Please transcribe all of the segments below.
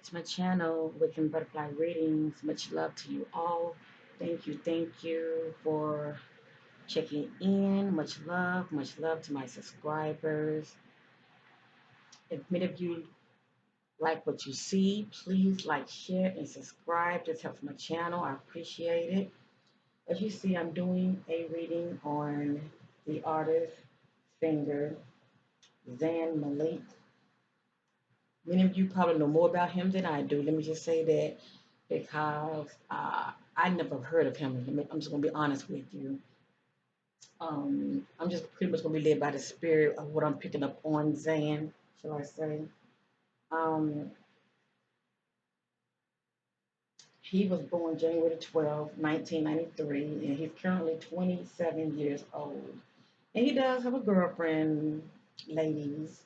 to my channel, Wiccan Butterfly Readings. Much love to you all. Thank you for checking in. Much love to my subscribers. If many of you like what you see, please like, share, and subscribe. This helps my channel. I appreciate it. As you see, I'm doing a reading on the artist, singer, Zayn Malik. Many of you probably know more about him than I do. Let me just say that because I never heard of him. I'm just gonna be honest with you. I'm just pretty much gonna be led by the spirit of what I'm picking up on Zan, shall I say? Um, he was born January 12th, 1993, and he's currently 27 years old. And he does have a girlfriend, ladies.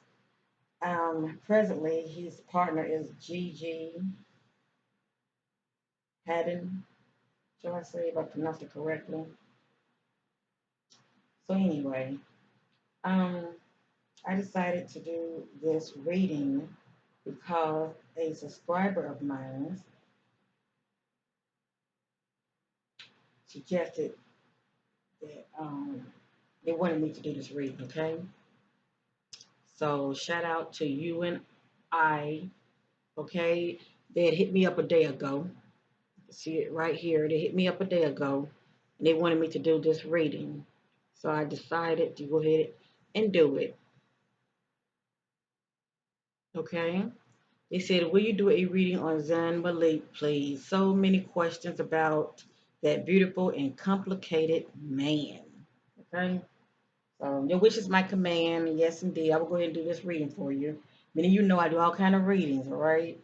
Presently, his partner is Gigi Haddon, shall I say, if I pronounced it correctly. So anyway, um, I decided to do this reading because a subscriber of mine suggested that they wanted me to do this reading, okay? So shout out to you and I, okay? They had hit me up a day ago. See it right here. They hit me up a day ago and they wanted me to do this reading. So I decided to go ahead and do it, okay? They said, will you do a reading on Zayn Malik, please? So many questions about that beautiful and complicated man. Okay? So your wish is my command. Yes, indeed. I will go ahead and do this reading for you. Many of you know I do all kind of readings, all right?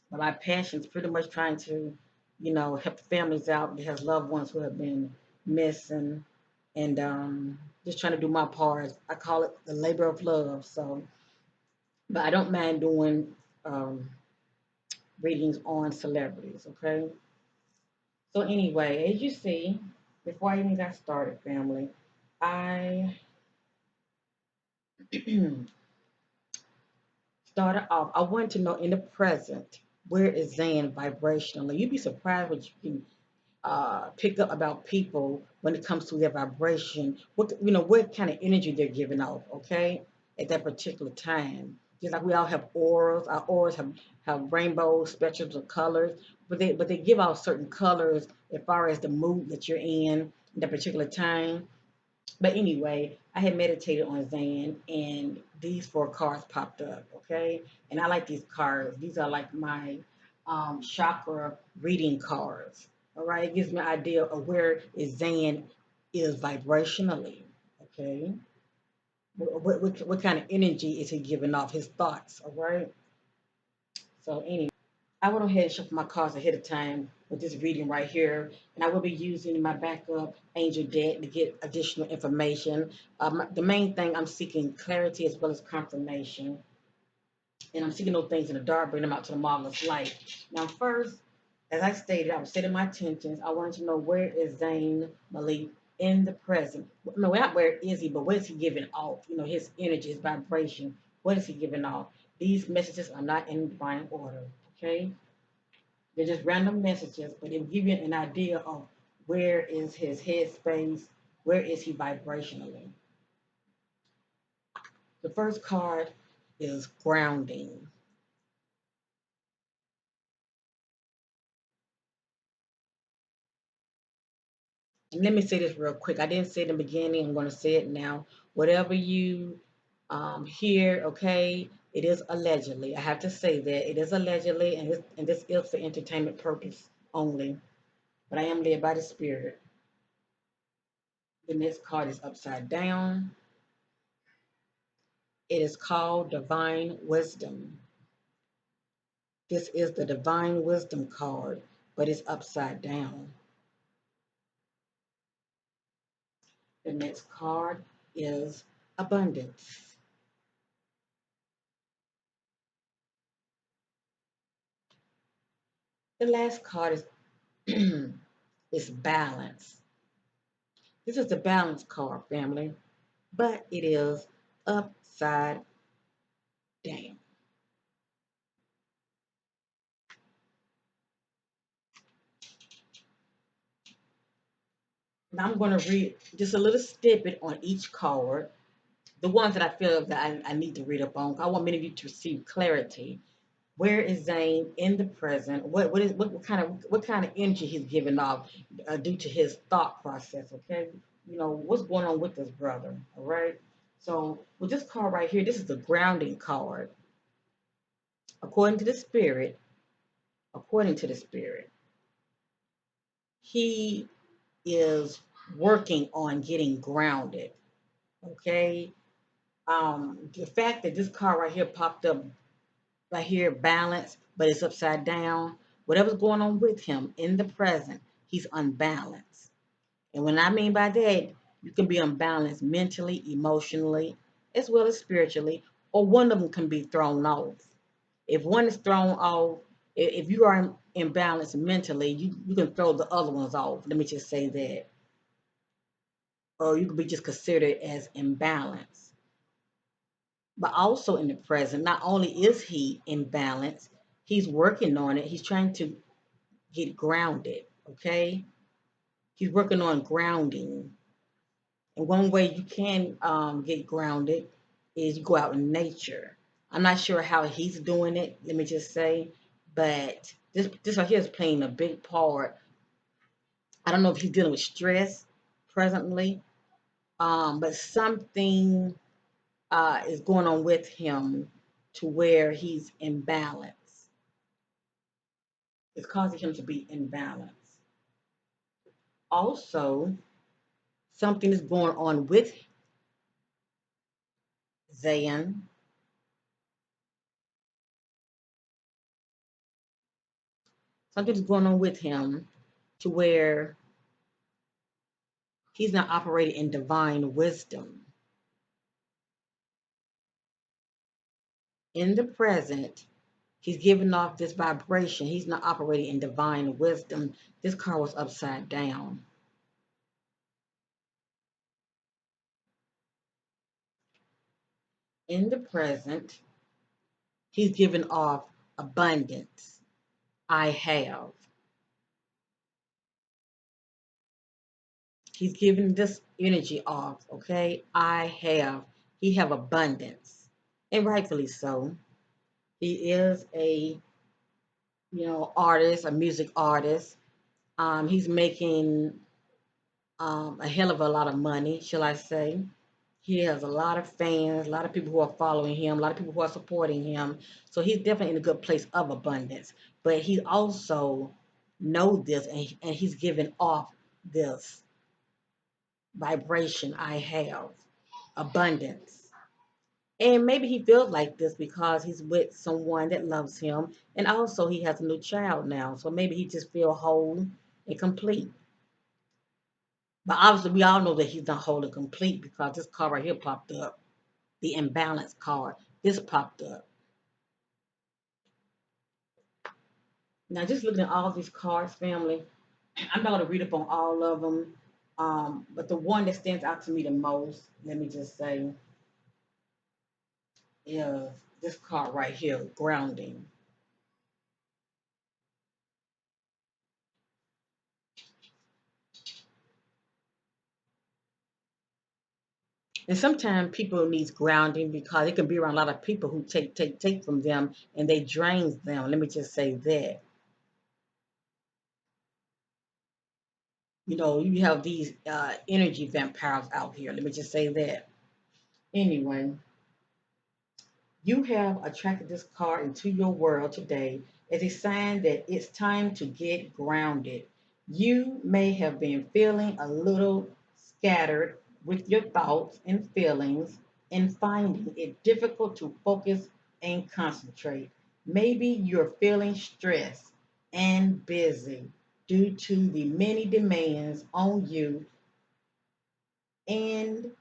But my passion is pretty much trying to, help families out that has loved ones who have been missing and just trying to do my part. I call it the labor of love. So, but I don't mind doing um, readings on celebrities, okay? So anyway, as you see, before I even got started, family, I started off, I wanted to know in the present, where is Zan vibrationally? You'd be surprised what you can pick up about people when it comes to their vibration, what kind of energy they're giving off, okay, at that particular time. Just like we all have auras, our auras have rainbow spectrums of colors, but they give out certain colors as far as the mood that you're in at that particular time. But anyway, I had meditated on Zan, and these four cards popped up, okay? And I like these cards. These are like my chakra reading cards, all right? It gives me an idea of where is Zan is vibrationally, okay? What kind of energy is he giving off, his thoughts, all right? So anyway. I went ahead and shuffled my cards ahead of time with this reading right here, and I will be using my backup angel deck to get additional information. The main thing, I'm seeking clarity as well as confirmation, and I'm seeking those things in the dark, bring them out to the marvelous light. Now, first, as I stated, I was setting my intentions. I wanted to know, where is Zayn Malik in the present? No, not where is he, but what is he giving off? His energy, his vibration. What is he giving off? These messages are not in divine order, okay? They're just random messages, but it'll give you an idea of where is his headspace, where is he vibrationally. The first card is grounding. And let me say this real quick. I didn't say it in the beginning. I'm going to say it now. Whatever you hear, okay, it is allegedly. I have to say that it is allegedly, and this is for entertainment purpose only. But I am led by the spirit. The next card is upside down. It is called divine wisdom. This is the divine wisdom card, but it's upside down. The next card is abundance. The last card is is balance. This is the balance card, family, but it is upside down. Now I'm going to read just a little snippet on each card, the ones that I feel that I need to read up on. I want many of you to receive clarity. Where is Zane in the present? What kind of energy he's giving off due to his thought process? Okay, what's going on with this brother. All right. So with this card right here, this is the grounding card. According to the spirit, according to the spirit, he is working on getting grounded. Okay. The fact that this card right here popped up right here, balance, but it's upside down. Whatever's going on with him in the present, he's unbalanced. And when I mean by that, you can be unbalanced mentally, emotionally, as well as spiritually, or one of them can be thrown off. If one is thrown off, if you are imbalanced mentally, you can throw the other ones off. Let me just say that. Or you could be just considered as imbalanced. But also in the present, not only is he in balance, he's working on it. He's trying to get grounded. Okay, he's working on grounding. And one way you can get grounded is you go out in nature. I'm not sure how he's doing it. Let me just say, but this right here is playing a big part. I don't know if he's dealing with stress presently, but something is going on with him to where he's imbalanced. It's causing him to be imbalanced. Also, something is going on with Zayn. Something's going on with him to where he's not operating in divine wisdom. In the present, he's giving off this vibration. He's not operating in divine wisdom. This car was upside down. In the present, he's giving off abundance. I have. He's giving this energy off, okay? I have. He have abundance. And rightfully so. He is a, artist, a music artist. He's making a hell of a lot of money, shall I say. He has a lot of fans, a lot of people who are following him, a lot of people who are supporting him. So he's definitely in a good place of abundance. But he also knows this, and he's giving off this vibration I have, abundance. And maybe he feels like this because he's with someone that loves him. And also he has a new child now. So maybe he just feel whole and complete. But obviously, we all know that he's not whole and complete because this card right here popped up, the imbalance card. This popped up. Now, just looking at all these cards, family, I'm not going to read up on all of them. But the one that stands out to me the most, let me just say, is this card right here, grounding. And sometimes people needs grounding because it can be around a lot of people who take from them and they drains them. Let me just say that. You have these energy vampires out here. Let me just say that. Anyway, you have attracted this card into your world today as a sign that it's time to get grounded. You may have been feeling a little scattered with your thoughts and feelings and finding it difficult to focus and concentrate. Maybe you're feeling stressed and busy due to the many demands on you and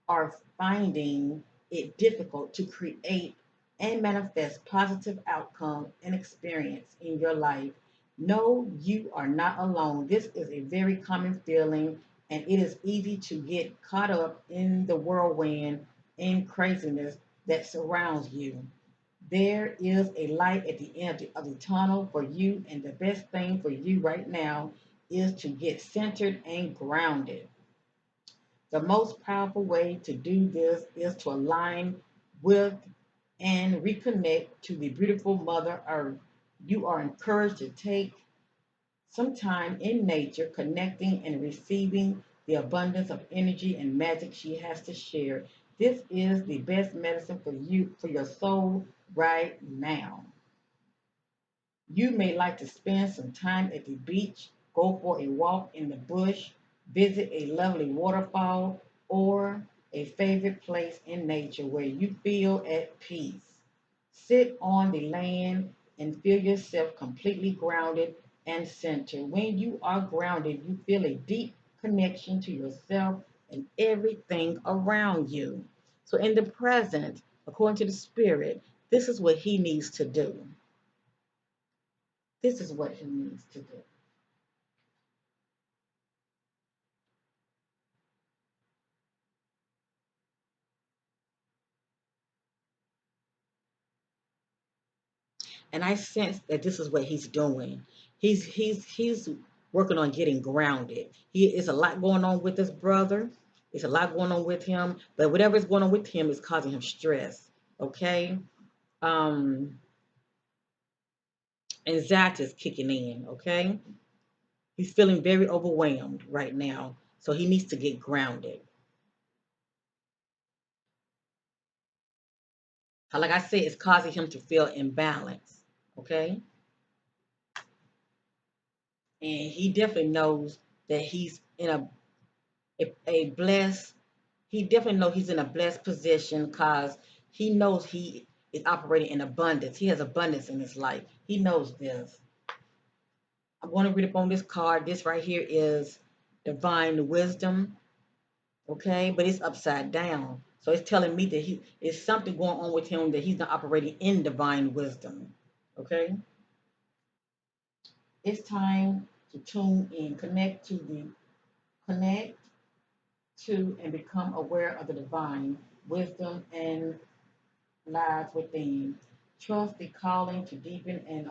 are finding it difficult to create and manifest positive outcome and experience in your life. No, you are not alone. This is a very common feeling, and it is easy to get caught up in the whirlwind and craziness that surrounds you. There is a light at the end of the tunnel for you, and the best thing for you right now is to get centered and grounded. The most powerful way to do this is to align with and reconnect to the beautiful Mother Earth. You are encouraged to take some time in nature, connecting and receiving the abundance of energy and magic she has to share. This is the best medicine for you, for your soul right now. You may like to spend some time at the beach, go for a walk in the bush, visit a lovely waterfall, or a favorite place in nature where you feel at peace. Sit on the land and feel yourself completely grounded and centered. When you are grounded, you feel a deep connection to yourself and everything around you. So, in the present, according to the Spirit, this is what He needs to do. This is what He needs to do. And I sense that this is what He's doing. He's working on getting grounded. He is a lot going on with his brother. It's a lot going on with him, but whatever is going on with him is causing him stress. Okay, um, anxiety is kicking in. Okay, he's feeling very overwhelmed right now, so he needs to get grounded. Like I said, it's causing him to feel imbalance. Okay, and he definitely knows that he's in a blessed. He definitely knows he's in a blessed position because he knows he is operating in abundance. He has abundance in his life. He knows this. I'm going to read up on this card. This right here is divine wisdom. Okay, but it's upside down. So it's telling me that he is something going on with him that he's not operating in divine wisdom. Okay, it's time to tune in, connect to and become aware of the divine wisdom and lies within. Trust the calling to deepen and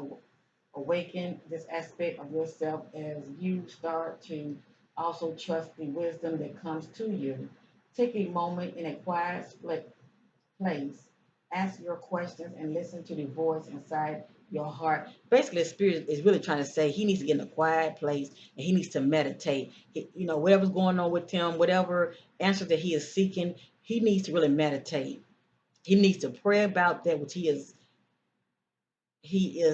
awaken this aspect of yourself as you start to also trust the wisdom that comes to you. Take a moment in a quiet place, ask your questions, and listen to the voice inside your heart. Basically, the spirit is really trying to say he needs to get in a quiet place and he needs to meditate. Whatever's going on with him, whatever answer that he is seeking, he needs to really meditate. He needs to pray about that which he is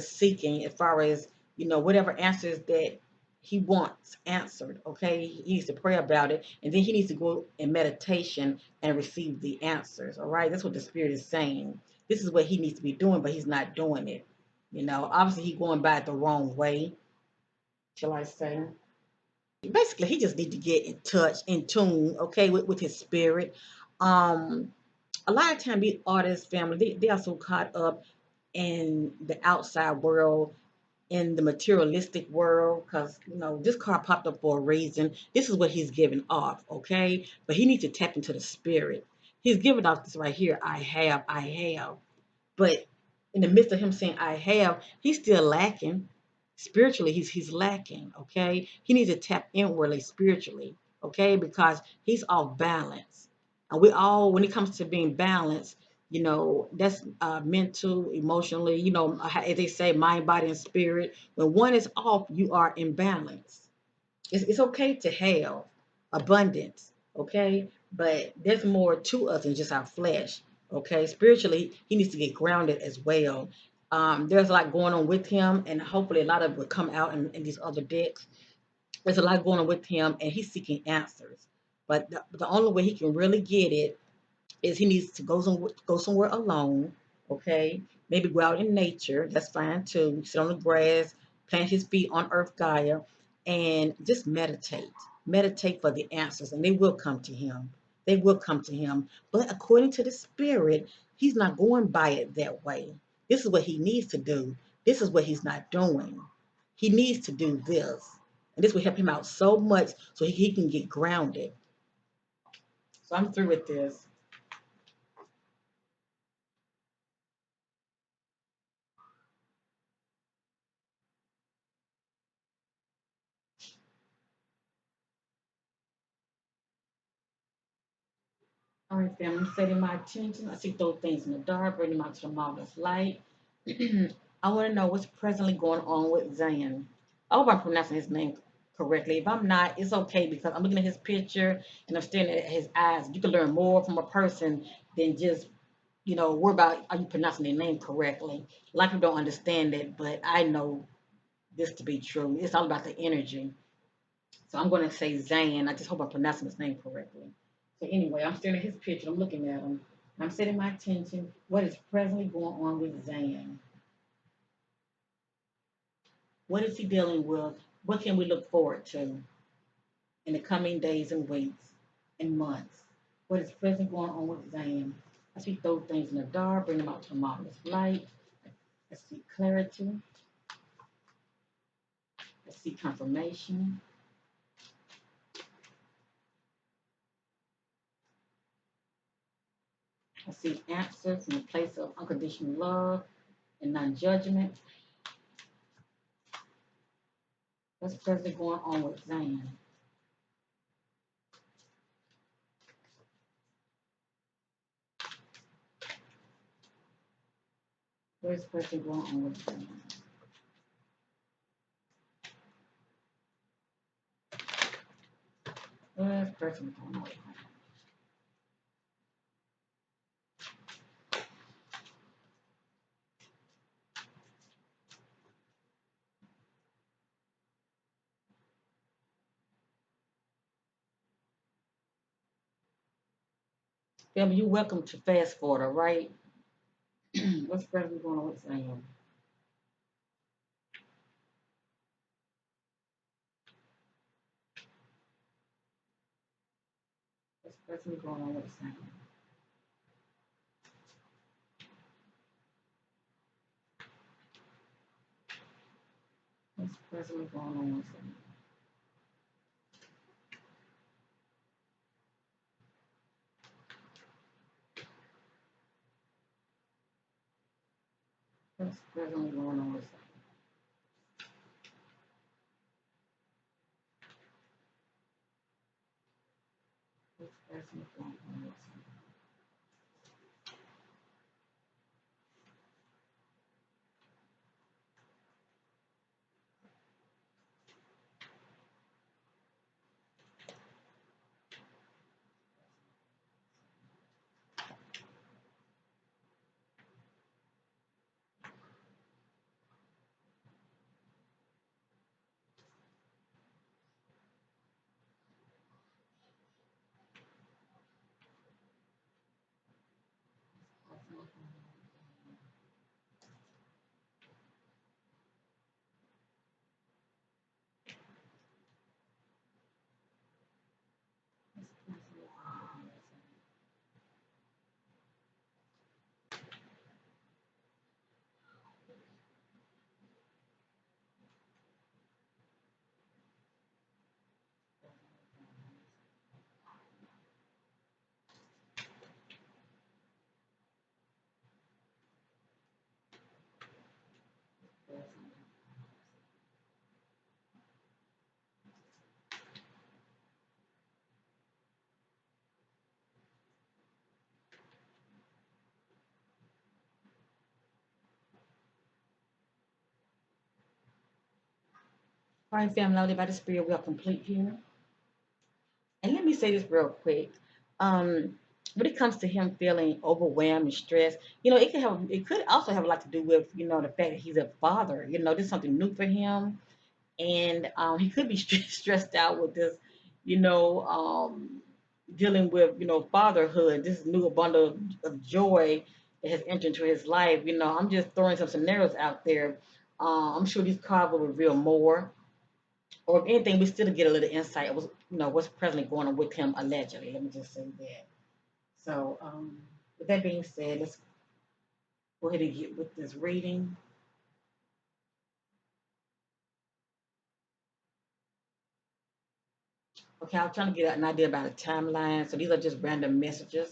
seeking as far as whatever answers that he wants answered. Okay, he needs to pray about it, and then he needs to go in meditation and receive the answers. All right, that's what the spirit is saying. This is what he needs to be doing, but he's not doing it. Obviously he's going by it the wrong way, shall I say. Basically he just need to get in touch, in tune, okay, with his spirit. um a lot of time these artists family, they are so caught up in the outside world, in the materialistic world, because this card popped up for a reason. This is what he's giving off, okay? But he needs to tap into the spirit. He's giving off this right here, I have. But in the midst of him saying I have, he's still lacking. Spiritually, he's lacking, okay? He needs to tap inwardly spiritually, okay? Because he's off balance. And we all, when it comes to being balanced, that's mental, emotionally, as they say, mind, body, and spirit. When one is off, you are imbalanced. It's okay to have abundance, okay? But there's more to us than just our flesh, okay? Spiritually, he needs to get grounded as well. There's a lot going on with him, and hopefully a lot of it will come out in these other decks. There's a lot going on with him, and he's seeking answers. But the only way he can really get it is he needs to go somewhere alone, okay? Maybe go out in nature. That's fine too. Sit on the grass, plant his feet on Earth Gaia, and just meditate. Meditate for the answers, and they will come to him. They will come to him. But according to the spirit, he's not going by it that way. This is what he needs to do. This is what he's not doing. He needs to do this. And this will help him out so much so he can get grounded. So I'm through with this. All right, family, I'm setting my attention. I see those things in the dark, bringing them out to the marvelous light. I want to know what's presently going on with Zayn. I hope I'm pronouncing his name correctly. If I'm not, it's okay because I'm looking at his picture and I'm staring at his eyes. You can learn more from a person than just, worry about are you pronouncing their name correctly. A lot of people don't understand it, but I know this to be true. It's all about the energy. So I'm going to say Zayn. I just hope I'm pronouncing his name correctly. So anyway, I'm staring at his picture. I'm looking at him. I'm setting my attention. What is presently going on with Zayn? What is he dealing with? What can we look forward to in the coming days and weeks and months? What is presently going on with Zayn? I see those things in the dark, bring them out to the marvelous light. I see clarity. I see confirmation. I see answers from a place of unconditional love and non-judgment. What's presently going on with Zayn? Where's presently going on with Zayn? Where's presently going on with Zayn? Family, you're welcome to fast forward, all right? What's presently going on with Zayn? What's presently going on with Zayn? What's presently going on with Zayn? What's presently going on with Zayn? What's presently going on with Zayn? All right, family, now by the spirit, we are complete here. And let me say this real quick. When it comes to him feeling overwhelmed and stressed, it could also have a lot to do with, the fact that he's a father. This is something new for him. And he could be stressed out with this, you know, um, dealing with, fatherhood, this new bundle of joy that has entered into his life. I'm just throwing some scenarios out there. I'm sure these cards will reveal more or if anything, we still get a little insight of what's presently going on with him allegedly. Let me just say that. So, with that being said, let's go ahead and get with this reading. Okay, I'm trying to get an idea about a timeline. So these are just random messages.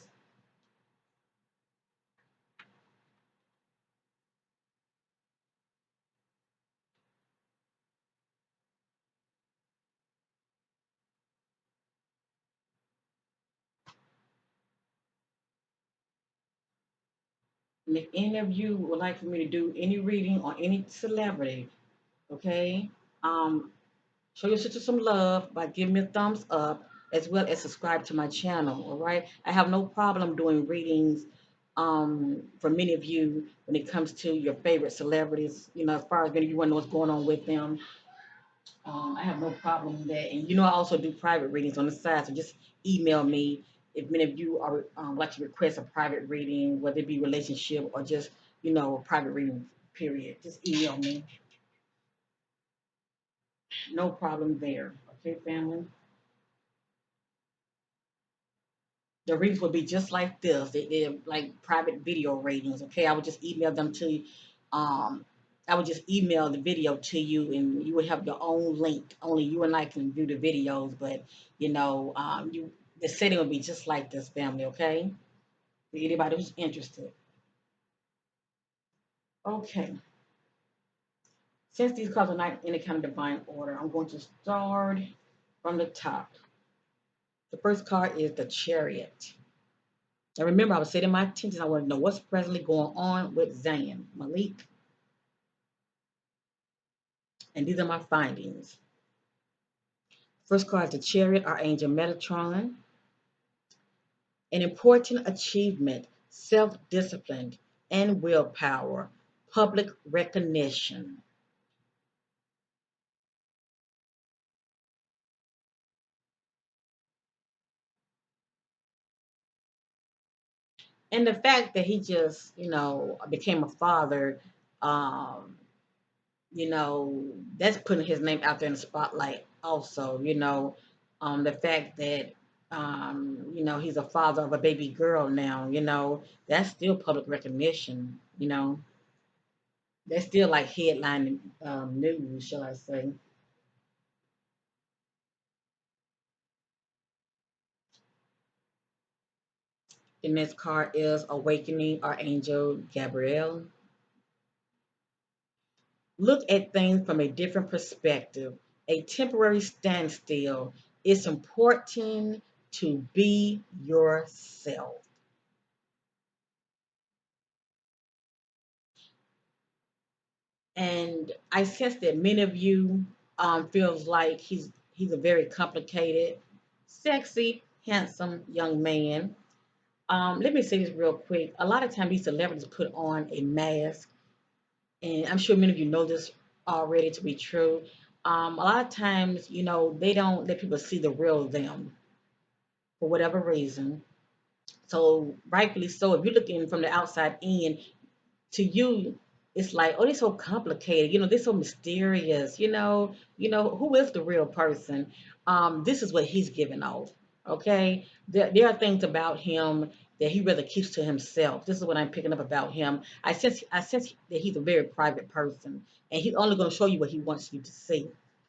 And if any of you would like for me to do any reading on any celebrity, okay, um, show your sister some love by giving me a thumbs up as well as subscribe to my channel. All right. I have no problem doing readings for many of you when it comes to your favorite celebrities. You know, as far as many of you want to know what's going on with them, I have no problem with that. And you know, I also do private readings on the side. So just email me if many of you are like to request a private reading, whether it be relationship or just a private reading. Period. Just email me. No problem there. Okay, family. The readings would be just like this. They're like private video ratings. Okay, I would just email them to you. Um, I would just email the video to you, and you would have your own link. Only you and I can view the videos, but the setting would be just like this, family. Okay, for anybody who's interested. Okay, since these cards are not in any kind of divine order, I'm going to start from the top. The first card is the Chariot. Now remember, I was setting my intentions. I want to know what's presently going on with Zayn Malik. And these are my findings. First card is the Chariot, Archangel Metatron. An important achievement, self-discipline, and willpower, public recognition. And the fact that he just, became a father, um, that's putting his name out there in the spotlight also, the fact that, he's a father of a baby girl now, that's still public recognition. That's still like headline news, shall I say. The next card is Awakening Archangel Gabriel. Look at things from a different perspective. A temporary standstill. It's important to be yourself. And I sense that many of you feels like he's a very complicated, sexy, handsome young man. Let me say this real quick. A lot of times these celebrities put on a mask, and I'm sure many of you know this already to be true. A lot of times, they don't let people see the real them for whatever reason. So rightfully so, if you're looking from the outside in, to you, it's like, oh, they're so complicated. They're so mysterious. Who is the real person? This is what he's giving off. Okay, there are things about him that he rather keeps to himself. This is what I'm picking up about him. I sense that he's a very private person, and he's only going to show you what he wants you to see.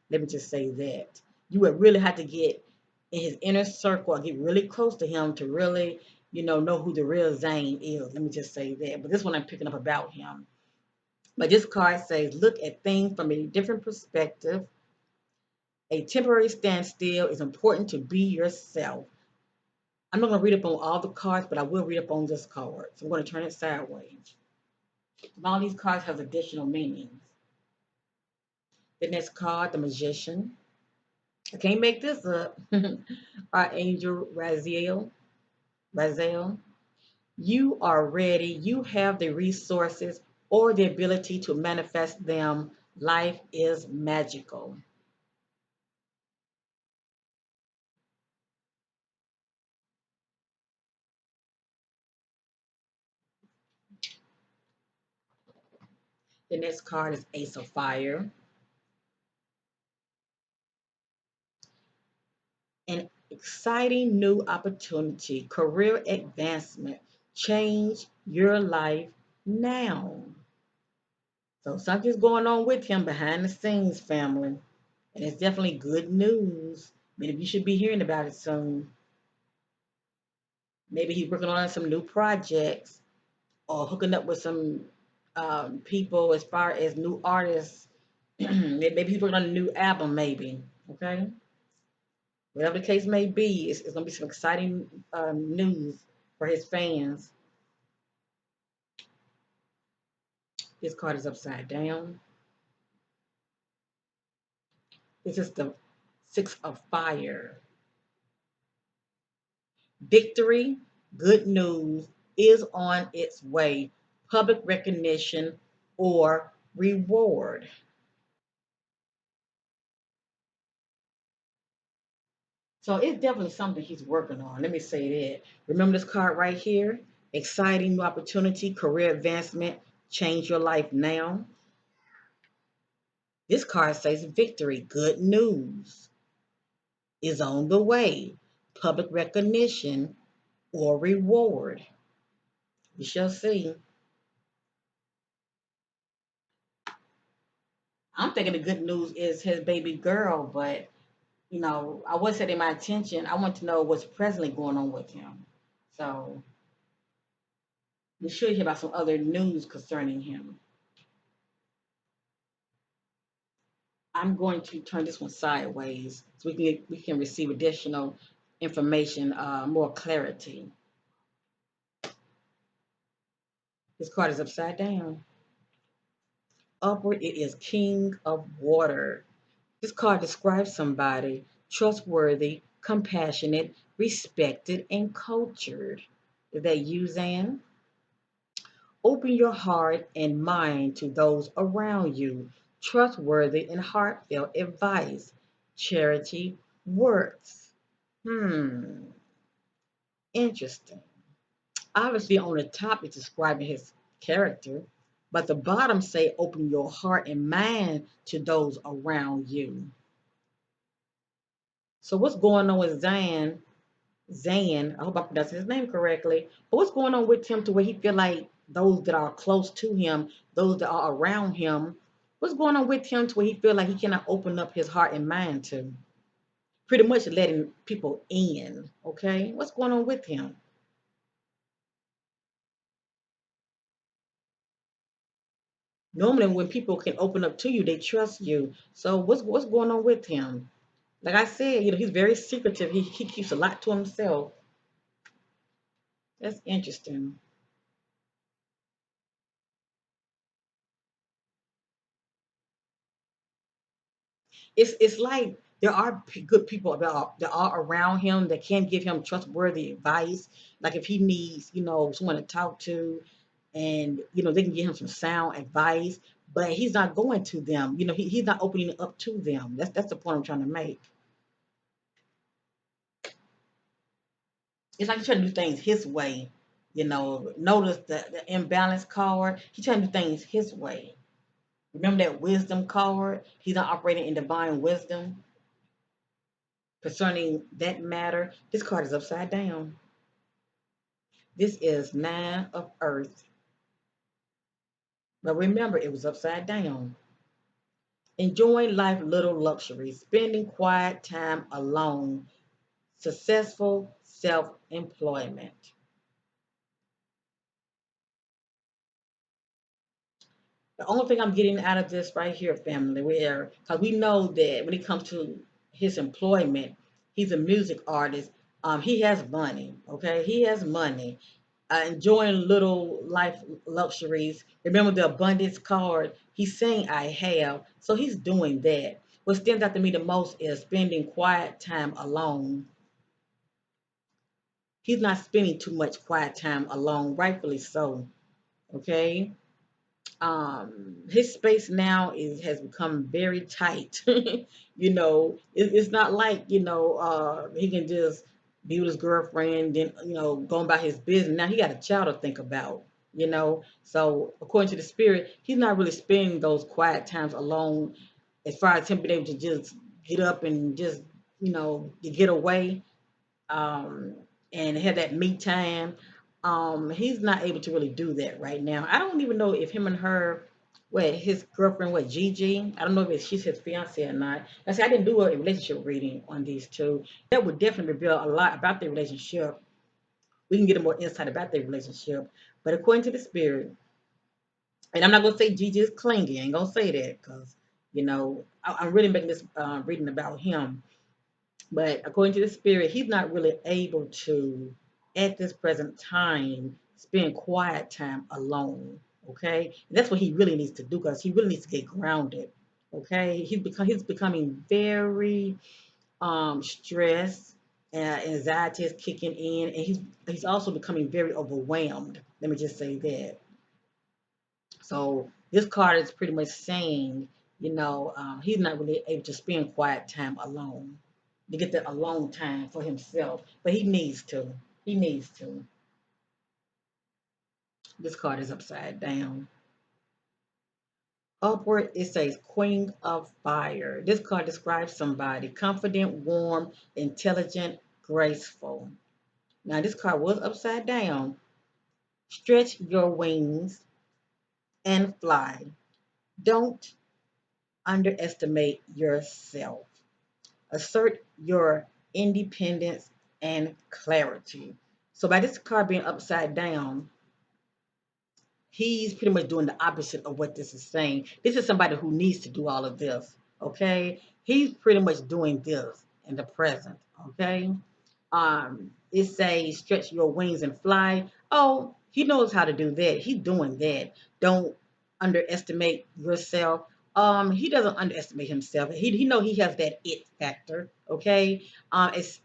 Let me just say that you would really have to get in his inner circle or get really close to him to really know who the real Zane is. Let me just say that. But this one I'm picking up about him. But this card says, look at things from a different perspective. A temporary standstill is important to be yourself. I'm not going to read up on all the cards, but I will read up on this card. So I'm going to turn it sideways. And all these cards have additional meanings. The next card, the Magician. I can't make this up. Archangel Raziel. Raziel. You are ready. You have the resources or the ability to manifest them. Life is magical. The next card is Ace of Fire. An exciting new opportunity, career advancement. Change your life now. So something's going on with him behind the scenes, family. And it's definitely good news. Maybe you should be hearing about it soon. Maybe he's working on some new projects or hooking up with some people as far as new artists. Maybe he's working on a new album, maybe. Okay? Whatever the case may be, it's going to be some exciting news for his fans. This card is upside down. This is the Six of Fire. Victory, good news, is on its way. Public recognition or reward. So it's definitely something he's working on. Let me say that. Remember this card right here? Exciting new opportunity, career advancement, change your life now. This card says victory, good news is on the way. Public recognition or reward. We shall see. I'm thinking the good news is his baby girl, but I was setting my attention. I want to know what's presently going on with him. So we should hear about some other news concerning him. I'm going to turn this one sideways so we can receive additional information, more clarity. This card is upside down. Upward, it is King of Water. This card describes somebody trustworthy, compassionate, respected, and cultured. Is that you, Zan? Open your heart and mind to those around you. Trustworthy and heartfelt advice. Charity works. Interesting. Obviously, on the top, it's describing his character, but the bottom say, open your heart and mind to those around you. So, what's going on with Zan? Zan, I hope I pronounced his name correctly. But what's going on with him to where he feel like those that are close to him, those that are around him, what's going on with him to where he feel like he cannot open up his heart and mind to? Pretty much letting people in. Okay, what's going on with him? Normally, when people can open up to you, they trust you. So what's going on with him? Like I said, he's very secretive. He keeps a lot to himself. That's interesting. It's like there are good people that are around him that can give him trustworthy advice. Like if he needs, someone to talk to, and they can give him some sound advice. But he's not going to them. He's not opening it up to them. That's the point I'm trying to make. It's like he's trying to do things his way. Notice the imbalance card. He's trying to do things his way. Remember that wisdom card? He's not operating in divine wisdom concerning that matter. This card is upside down. This is Nine of Earth. But remember, it was upside down. Enjoying life little luxuries, spending quiet time alone, successful self employment. The only thing I'm getting out of this right here, family, because we know that when it comes to his employment, he's a music artist. He has money. Okay, he has money. Enjoying little life luxuries. Remember the abundance card? He's saying I have, so he's doing that. What stands out to me the most is spending quiet time alone. He's not spending too much quiet time alone, rightfully so. Okay, his space now has become very tight. It's not like he can just be with his girlfriend, then going about his business. Now he got a child to think about. So according to the spirit, he's not really spending those quiet times alone, as far as him being able to just get up and just to get away, um, and have that me time. He's not able to really do that right now. I don't even know if him and her, his girlfriend, Gigi. I don't know if she's his fiance or not. I said I didn't do a relationship reading on these two. That would definitely reveal a lot about their relationship. We can get a more insight about their relationship. But according to the spirit, and I'm not gonna say Gigi is clingy. I ain't gonna say that because I'm really making this reading about him. But according to the spirit, he's not really able to, at this present time, spend quiet time alone. Okay, and that's what he really needs to do because he really needs to get grounded. Okay, he's becoming very stressed. Anxiety is kicking in, and he's also becoming very overwhelmed. Let me just say that. So this card is pretty much saying, he's not really able to spend quiet time alone, to get that alone time for himself, but he needs to. He needs to. This card is upside down. Upward, it says Queen of Fire. This card describes somebody confident, warm, intelligent, graceful. Now, this card was upside down. Stretch your wings and fly. Don't underestimate yourself. Assert your independence and clarity. So, by this card being upside down, he's pretty much doing the opposite of what this is saying. This is somebody who needs to do all of this. Okay, he's pretty much doing this in the present. Okay, it says stretch your wings and fly. Oh, he knows how to do that. He's doing that. Don't underestimate yourself. He doesn't underestimate himself. He know he has that it factor. Okay, it's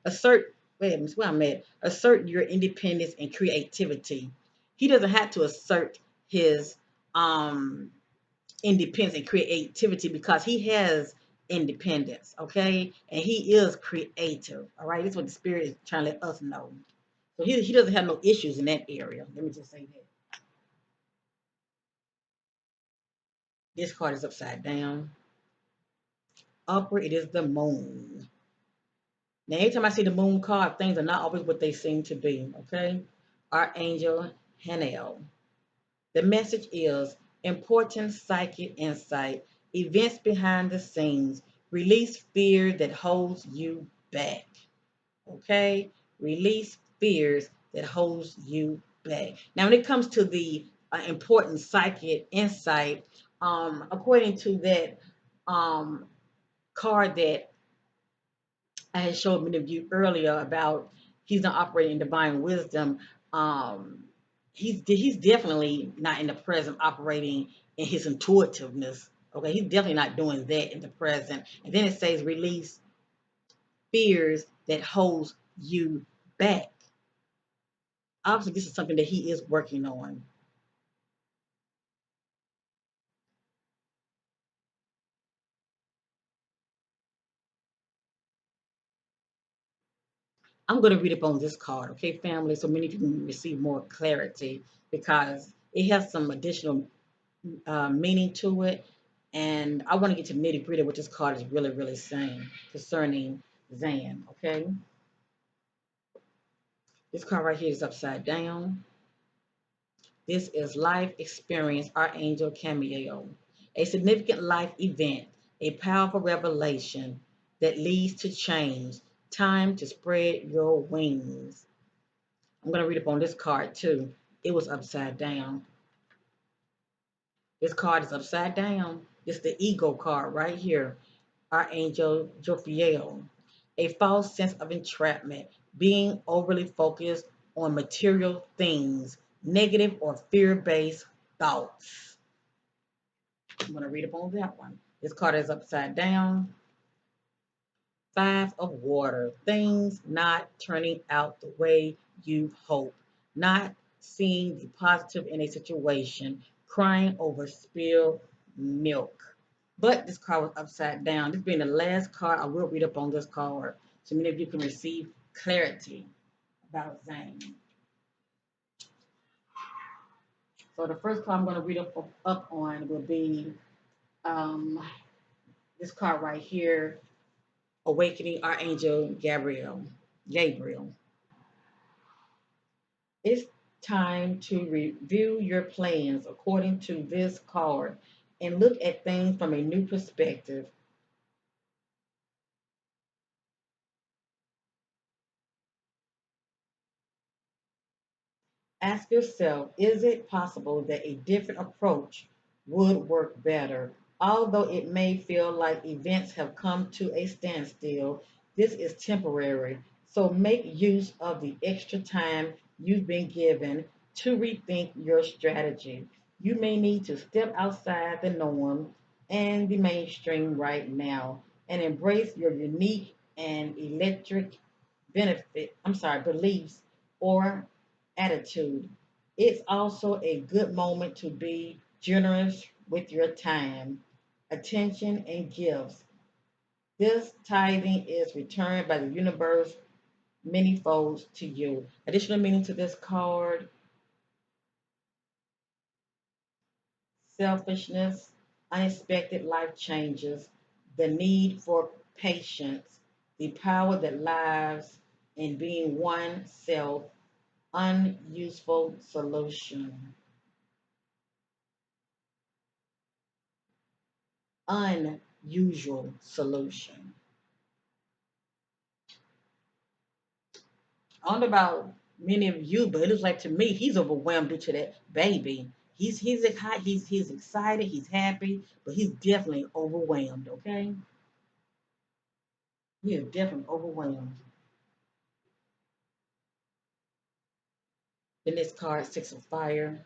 assert. Wait a minute, where I'm at. Assert your independence and creativity. He doesn't have to assert his um independence and creativity because he has independence, okay? And he is creative, all right? That's what the spirit is trying to let us know. So he doesn't have no issues in that area. Let me just say that. This card is upside down. Upward, it is the moon. Now, every time I see the moon card, things are not always what they seem to be, okay? Archangel Hanel. The message is important psychic insight, events behind the scenes, release fear that holds you back. Okay? Release fears that holds you back. Now, when it comes to the important psychic insight, according to that um, card that I had showed many of you earlier about he's not operating in divine wisdom. Um, he's definitely not in the present operating in his intuitiveness. Okay, he's definitely not doing that in the present. And then it says release fears that holds you back. Obviously, this is something that he is working on. I'm going to read up on this card, okay, family, so many people can receive more clarity because it has some additional meaning to it. And I want to get to nitty gritty what this card is really, really saying concerning Zan. Okay, this card right here is upside down. This is life experience, Archangel Cameo, a significant life event, a powerful revelation that leads to change. Time to spread your wings. I'm going to read up on this card too. It was upside down. This card is upside down. It's the ego card right here. Archangel Jophiel, a false sense of entrapment, being overly focused on material things, negative or fear based thoughts. I'm going to read upon that one. This card is upside down. Five of water, things not turning out the way you hope, not seeing the positive in a situation, crying over spilled milk. But this card was upside down. This being the last card, I will read up on this card so many of you can receive clarity about Zane. So the first card I'm going to read up on will be um, this card right here, Awakening Archangel Gabriel. Gabriel. It's time to review your plans according to this card and look at things from a new perspective. Ask yourself, is it possible that a different approach would work better? Although it may feel like events have come to a standstill, this is temporary. So make use of the extra time you've been given. to rethink your strategy. You may need to step outside the norm and the mainstream right now and embrace your unique and electric beliefs or attitude. It's also a good moment to be generous with your time, attention, and gifts. This tithing is returned by the universe many folds to you. Additional meaning to this card: selfishness, unexpected life changes, the need for patience, the power that lies in being oneself, unuseful solution. Unusual solution. I don't know about many of you, but it looks like to me he's overwhelmed due to that baby. He's excited, he's happy, but he's definitely overwhelmed. Okay, he is definitely overwhelmed. The next card, Six of Fire.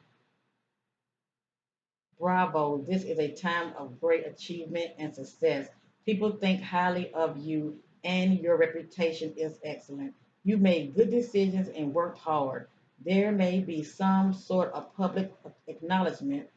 Bravo, this is a time of great achievement and success. People think highly of you, and your reputation is excellent. You made good decisions and worked hard. There may be some sort of public acknowledgement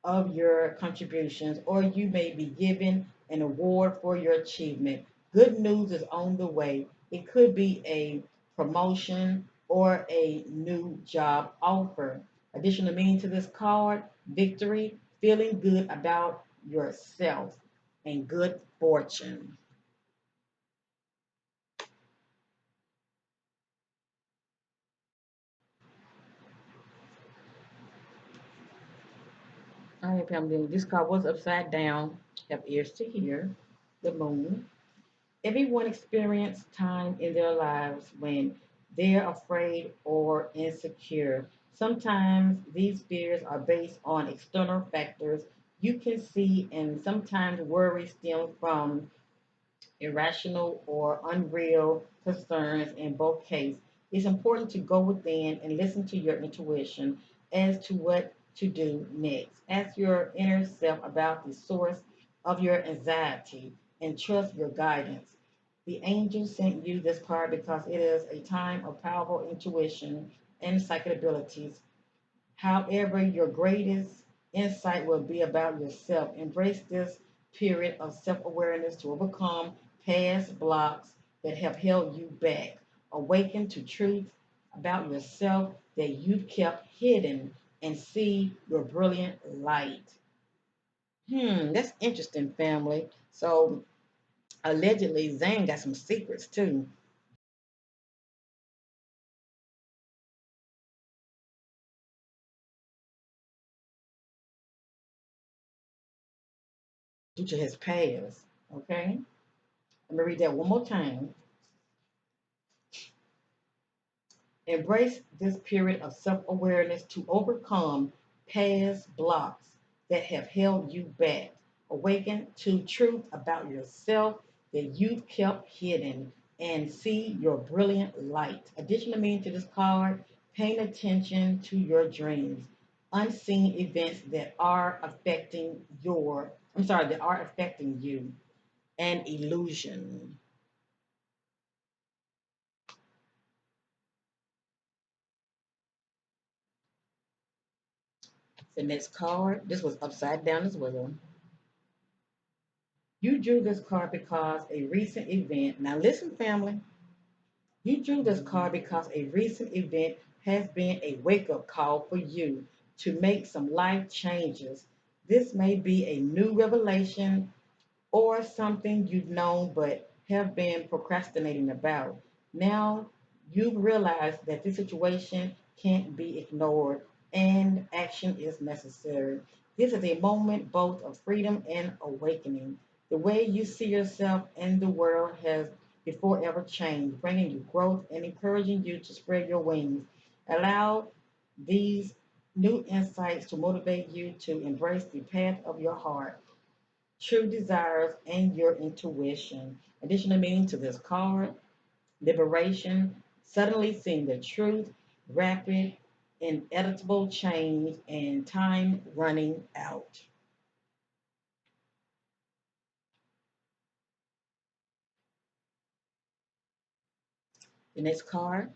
of your contributions, or you may be given an award for your achievement. Good news is on the way. It could be a promotion or a new job offer. Additional meaning to this card: victory, feeling good about yourself, and good fortune. All right, family. This card was upside down. Have ears to hear. The moon. Everyone experiences time in their lives when they're afraid or insecure. Sometimes these fears are based on external factors you can see, and sometimes worry stems from irrational or unreal concerns. In both cases, it's important to go within and listen to your intuition as to what to do next. Ask your inner self about the source of your anxiety and trust your guidance. The angel sent you this card because it is a time of powerful intuition and psychic abilities. However, your greatest insight will be about yourself. Embrace this period of self awareness to overcome past blocks that have held you back. Awaken to truth about yourself that you've kept hidden and see your brilliant light. That's interesting, family. So, allegedly, Zane got some secrets too. Due to his past. Okay? Let me read that one more time. Embrace this period of self awareness to overcome past blocks that have held you back. Awaken to truth about yourself that you've kept hidden and see your brilliant light. Additional meaning to this card: paying attention to your dreams, unseen events that are affecting that are affecting you, an illusion. The next card, this was upside down as well. You drew this card because a recent event, now listen, family, you drew this card because a recent event has been a wake up call for you to make some life changes. This may be a new revelation or something you've known but have been procrastinating about. Now you've realized that this situation can't be ignored and action is necessary. This is a moment both of freedom and awakening. The way you see yourself and the world has before ever changed, bringing you growth and encouraging you to spread your wings. Allow these new insights to motivate you to embrace the path of your heart, true desires, and your intuition. Additional meaning to this card: liberation, suddenly seeing the truth, rapid, inevitable change, and time running out. The next card,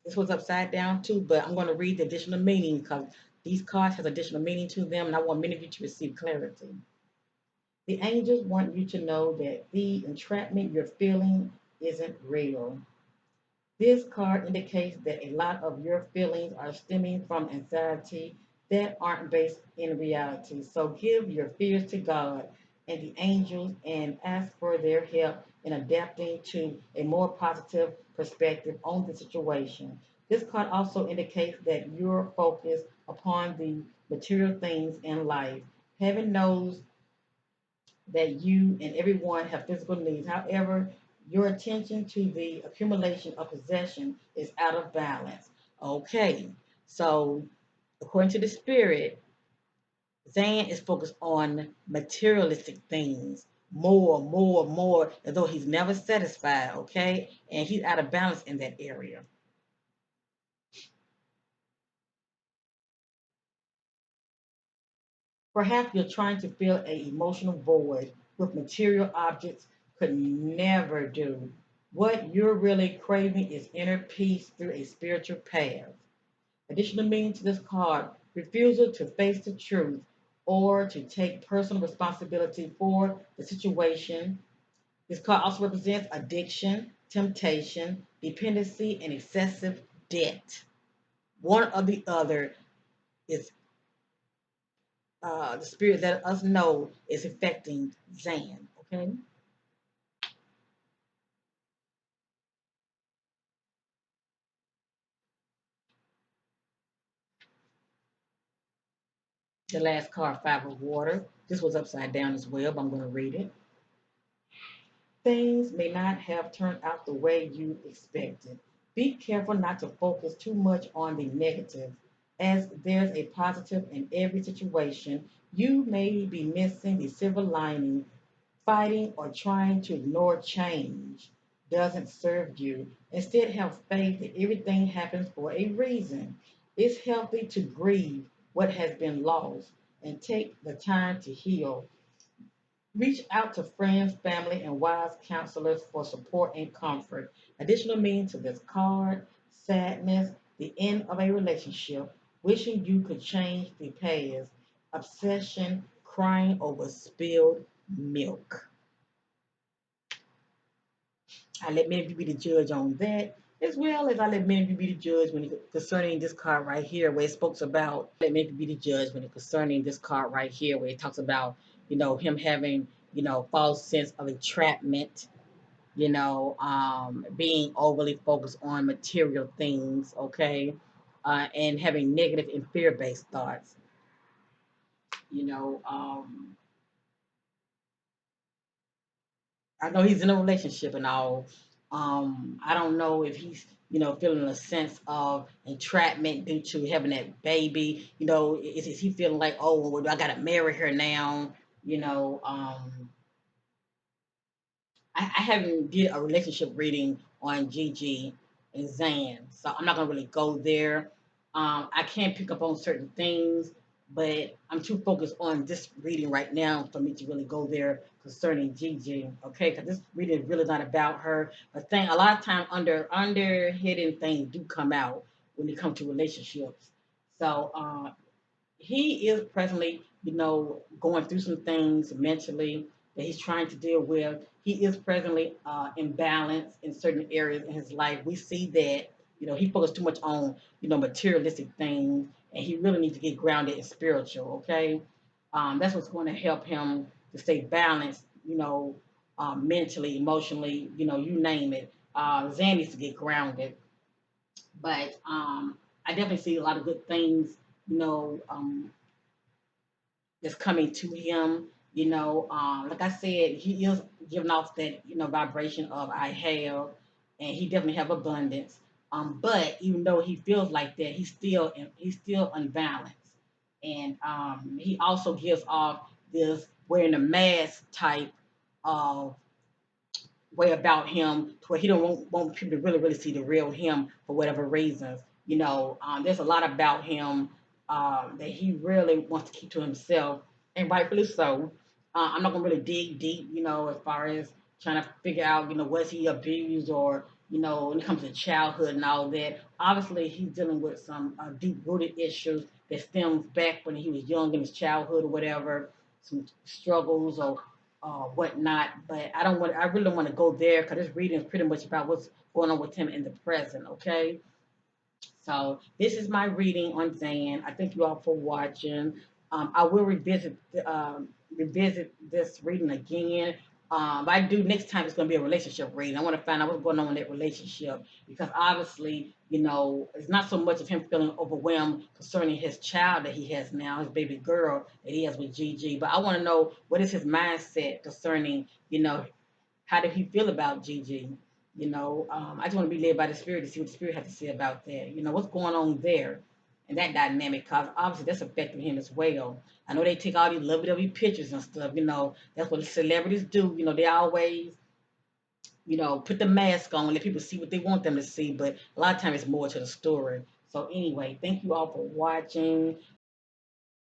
this was upside down too, but I'm going to read the additional meaning because these cards has additional meaning to them, and I want many of you to receive clarity. The angels want you to know that the entrapment you're feeling isn't real. This card indicates that a lot of your feelings are stemming from anxiety that aren't based in reality. So give your fears to God and the angels and ask for their help in adapting to a more positive perspective on the situation. This card also indicates that you're focused upon the material things in life. Heaven knows that you and everyone have physical needs. However, your attention to the accumulation of possession is out of balance. Okay, so according to the spirit, Zan is focused on materialistic things. More, more, more, as though he's never satisfied, okay? And he's out of balance in that area. Perhaps you're trying to fill an emotional void with material objects could never do. What you're really craving is inner peace through a spiritual path. Additional meaning to this card, refusal to face the truth or to take personal responsibility for the situation. This card also represents addiction, temptation, dependency, and excessive debt. One or the other is the spirit let us know is affecting Zan. Okay, the last card, Five of Water. This was upside down as well, but I'm going to read it. Things may not have turned out the way you expected. Be careful not to focus too much on the negative, as there's a positive in every situation. You may be missing the silver lining. Fighting or trying to ignore change doesn't serve you. Instead, have faith that everything happens for a reason. It's healthy to grieve what has been lost and take the time to heal. Reach out to friends, family, and wise counselors for support and comfort. Additional meaning to this card, sadness, the end of a relationship, wishing you could change the past, obsession, crying over spilled milk. I let many of you be the judge on that, as well as I let many of you be the judge when it concerning this card right here, where it speaks about. Let many of you be the judge when it concerning this card right here, where it talks about, him having, false sense of entrapment, being overly focused on material things, okay, and having negative and fear-based thoughts, you know, um, I know he's in a relationship and all. I don't know if he's, feeling a sense of entrapment due to having that baby. Is he feeling like, oh, well, I gotta marry her now? You know, um, I haven't did a relationship reading on Gigi and Zan, so I'm not gonna really go there. I can pick up on certain things, but I'm too focused on this reading right now for me to really go there concerning Gigi. Okay, because this reading is really not about her. But a lot of times under hidden things do come out when it comes to relationships. So he is presently, going through some things mentally that he's trying to deal with. He is presently imbalanced in certain areas in his life. We see that, he focused too much on, materialistic things, and he really needs to get grounded in spiritual. Okay, that's what's going to help him to stay balanced. Mentally, emotionally, you name it. Zan needs to get grounded, but I definitely see a lot of good things. You know, um, that's coming to him. Like I said, he is giving off that vibration of I have, and he definitely have abundance. But even though he feels like that, he's still unbalanced, and he also gives off this wearing a mask type of way about him to where he don't want people to really really see the real him for whatever reasons. There's a lot about him that he really wants to keep to himself, and rightfully so. I'm not gonna really dig deep, as far as trying to figure out, was he abused or, when it comes to childhood and all that. Obviously, he's dealing with some deep-rooted issues that stems back when he was young in his childhood or whatever, some struggles or whatnot. But I really don't want to go there because this reading is pretty much about what's going on with him in the present. Okay. So this is my reading on Zan. I thank you all for watching. I will revisit this reading again. But I do next time it's going to be a relationship reading. I want to find out what's going on in that relationship because obviously, it's not so much of him feeling overwhelmed concerning his child that he has now, his baby girl that he has with Gigi. But I want to know what is his mindset concerning, how did he feel about Gigi? I just want to be led by the Spirit to see what the Spirit has to say about that. What's going on there and that dynamic, because obviously that's affecting him as well. I know they take all these lovey-dovey pictures and stuff. That's what the celebrities do. They always, put the mask on and let people see what they want them to see. But a lot of times it's more to the story. So anyway, thank you all for watching.